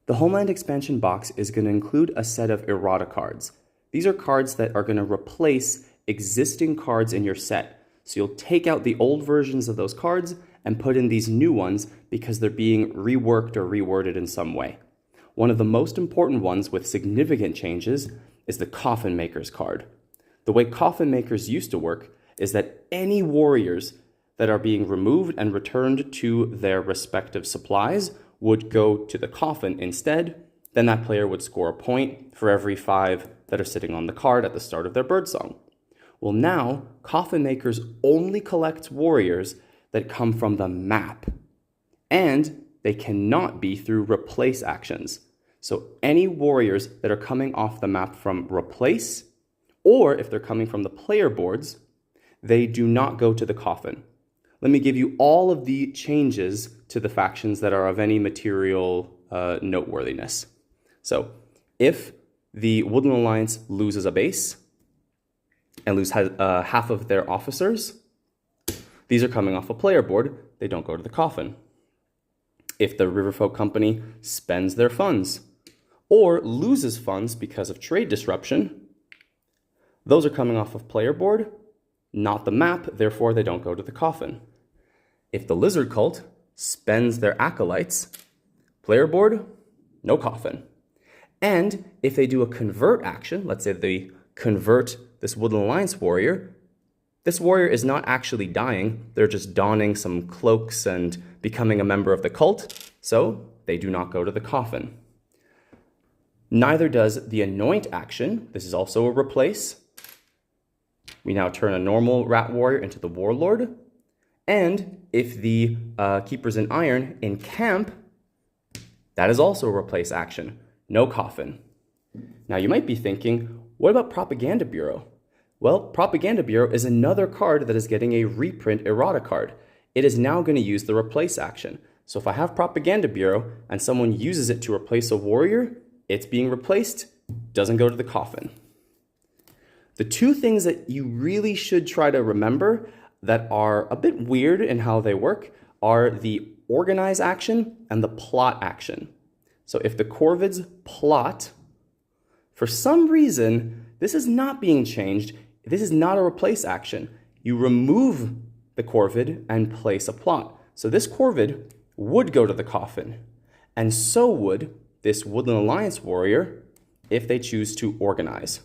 The Homeland expansion box is going to include a set of Errata cards. These are cards that are going to replace existing cards in your set. So you'll take out the old versions of those cards and put in these new ones because they're being reworked or reworded in some way. One of the most important ones with significant changes is the Coffin Makers card. The way Coffin Makers used to work is that any warriors that are being removed and returned to their respective supplies would go to the coffin instead. Then that player would score a point for every 5 that are sitting on the card at the start of their birdsong. Well, now Coffin Makers only collects warriors that come from the map, and they cannot be through replace actions. So any warriors that are coming off the map from replace, or if they're coming from the player boards, they do not go to the coffin. Let me give you all of the changes to the factions that are of any material noteworthiness. So if the Woodland Alliance loses a base and loses half of their officers, these are coming off a player board, they don't go to the coffin. If the Riverfolk Company spends their funds or loses funds because of trade disruption, those are coming off of player board, not the map, therefore they don't go to the coffin. If the Lizard Cult spends their acolytes, player board, no coffin. And if they do a convert action, let's say they convert this Woodland Alliance warrior, this warrior is not actually dying, they're just donning some cloaks and becoming a member of the cult, so they do not go to the coffin. Neither does the Anoint action. This is also a replace. We now turn a normal rat warrior into the warlord. And if the Keepers in Iron encamp, that is also a replace action. No coffin. Now you might be thinking, what about Propaganda Bureau? Well, Propaganda Bureau is another card that is getting a reprint Errata card. It is now going to use the replace action. So if I have Propaganda Bureau and someone uses it to replace a warrior, it's being replaced, doesn't go to the coffin. The two things that you really should try to remember that are a bit weird in how they work are the organize action and the plot action. So if the Corvids plot, for some reason, this is not being changed. This is not a replace action. You remove the Corvid and place a plot. So this Corvid would go to the coffin, and so would this Woodland Alliance warrior if they choose to organize.